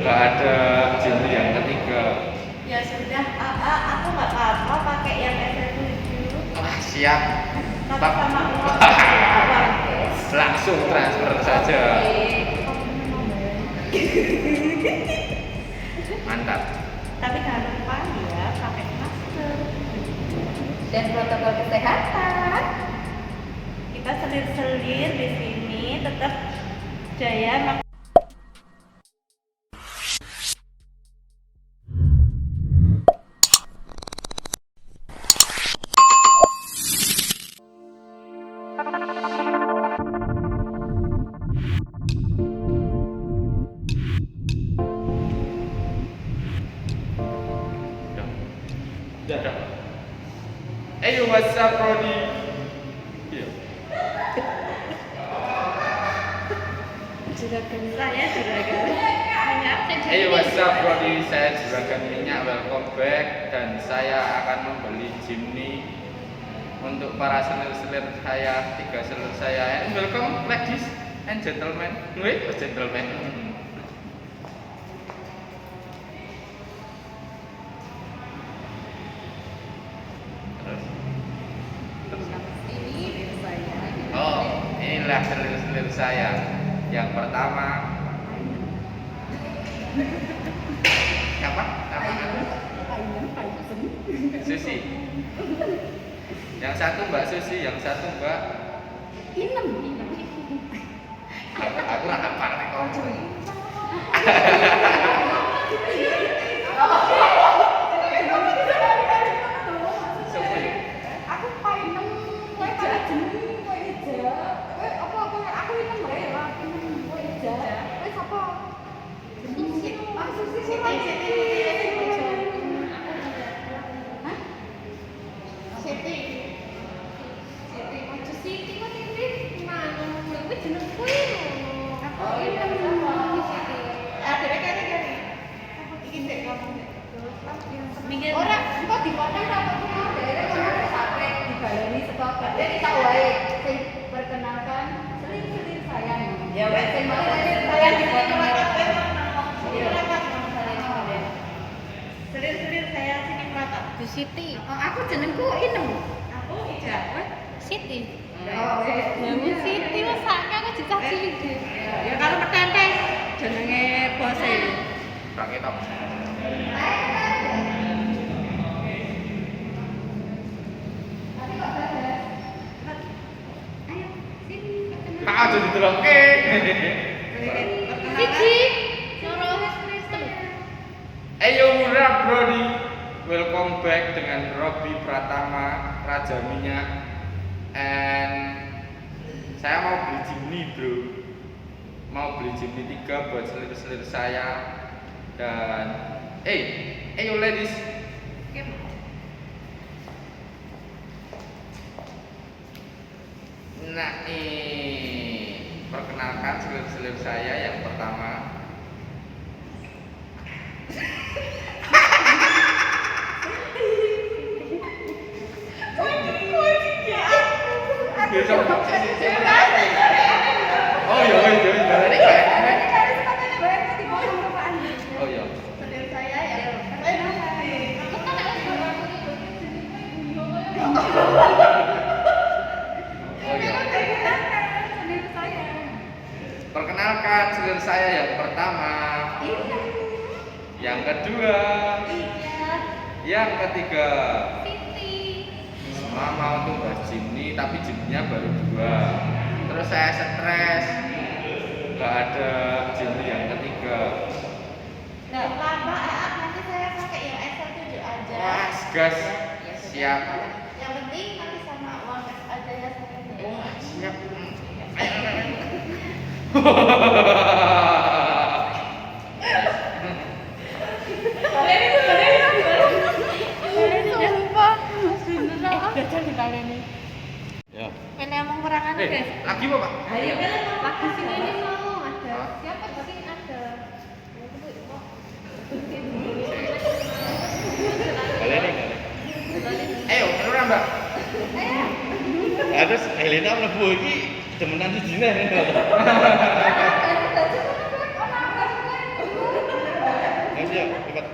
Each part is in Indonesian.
nggak ada genre yang ketiga. Ya sudah, aku nggak apa-apa pakai yang SF7. Wah, siap. Tapi sama uang guys. Langsung transfer saja. Mantap. Tapi jangan lupa ya pakai masker dan protokol kesehatan. Kita selir-selir di sini tetap jaya. Udah. Ayo, what's up, Brody? Iya. Juragan saya juragan minyak. Ayo, what's up, Brody? Saya juragan minyak. Welcome back. Dan saya akan membeli Jimny untuk para selir-selir saya, 3 selir saya. Welcome, ladies and gentlemen. Wait, gentlemen. Inilah selir-selir saya. Yang pertama, siapa? Susi. Yang satu Mbak Susi, yang satu Mbak Inem. Aku nggak hafal nih kalau Aku painem, kowe pada jeneng kowe Eja. Kowe apa aku inem bae ya, inem kowe Eja. Kowe sapa? Susi. Ah, Susi. Hah? Siti. Ojo Siti kok Siti. Mana kowe jeneng kowe ngono. Aku inem sama Siti. Dhewe kene. Iki ndek ngomong ndek. Mikir ora kok dipotong apa kok daerah kono sampai dibaleni stok gede kita wae sing perkenalkan selir-selir saya. Ya wes sing mau saya dipotong kabeh. Selir-selir saya sini merata. Di Siti. Oh, aku jenengku Inem. Aku Ija. Siti. Oh, jenenge Siti wes sak aku dicaci iki. Ya kalau petente jenenge bose. Pak Ketok. Pak aja ditelokke. Siji. Suruh Kristen. Ayo murah, Brody. Welcome back dengan Robby Pratama, Raja Minyak. And saya mau beli Jimny, bro. Mau beli Jimny 3 buat selir-selir saya. Dan ayo ladies. Nah, perkenalkan selir-selir saya yang pertama. Oh iya. Oh iya. Selir saya ya. Perkenalkan selir saya yang pertama. Yang kedua. Yang ketiga. Semua mau tuh bahas Jimny, tapi Jimny-nya baru 2. Terus saya stres, nggak ada Jimny yang ketiga. Nggak apa-apa, nanti saya pakai yang SF7 aja. Wah, gas, siap. Yang penting nanti sama uang cash aja ya saya. Wah, siap. Ya. Ini emang perangan guys. Lagi apa, Pak? Ayo lagi sini ini mau ada. Siapa sih ada? Baleni. Ayo, menurut Mbak. Terus Helena mlebu iki demenan sijine. Ayo siap, cepat.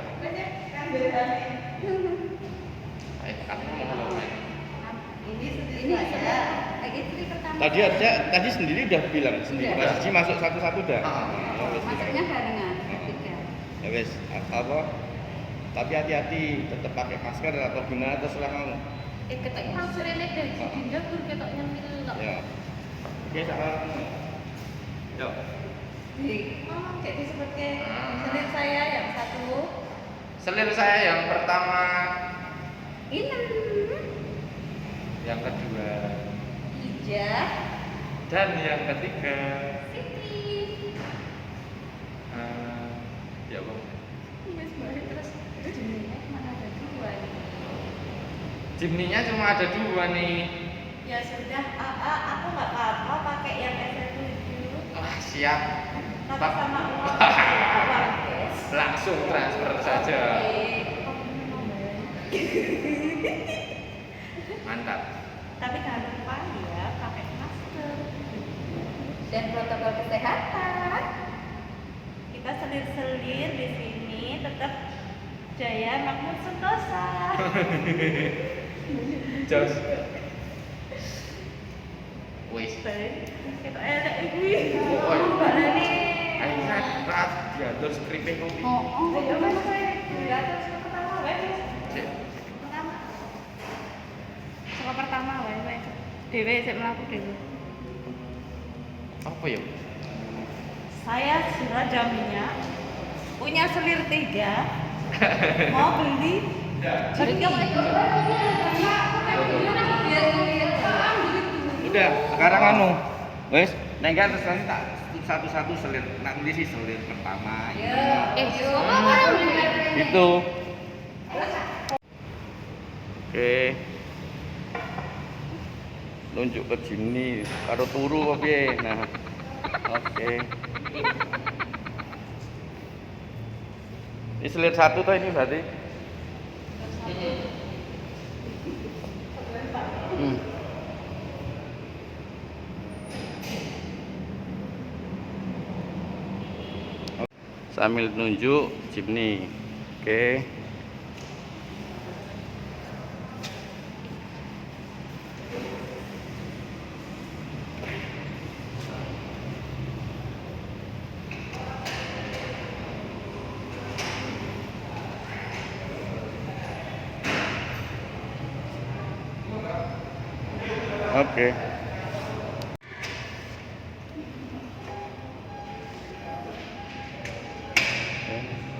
Kamu mau Ini saya. Istri pertama. Tadi sendiri udah bilang sendiri. Mas Ji masuk satu-satu dah. Ya wes. Masuknya barengan bertiga. Ya wes, apa? Tapi hati-hati, tetap pakai masker atau gimana terserah kamu. Ketok langsung ini deh. Dinda pun ketoknya milok. Ya. Oke, sekarang. Yo. Ngomong jadi seperti selir saya yang satu. selir saya yang pertama, Inem. yang kedua, Ijah. dan yang ketiga. Siti. Ya bang. Mas balik terus. Jadinya mana ada dua nih. Jimny-nya cuma ada 2 nih. Ya sudah, aku nggak apa-apa pakai yang SL7. Wah siap. Tapi Pak. sama uang awal, guys. Langsung transfer saja. Mantap. Tapi jangan lupa ya pakai masker dan protokol kesehatan. Kita selir-selir di sini tetap jaya makmur sentosa. Jos. Wis. Kita ada ini. Oh, iya. Mbak Lani. Ayo rat diatur skripnya kopi. Ayo mas saya. Ya terus ke pertama wes. Sik. Pertama. Sama pertama wes. Dewe saya melaku dewe. Apa ya? Saya Suraja Minyak punya selir 3. Mau beli? Jadi Udah, sekarang anu. Wes, nek kan terus nanti tak satu-satu selir. Nanti sih selir pertama. Itu. Oke. Nunjuk ke sini, karo turu kok piye. Nah. Oke. Ini selir satu toh ini berarti? Hmm. Sambil nunjuk Jimny. Oke. Oke. Oke.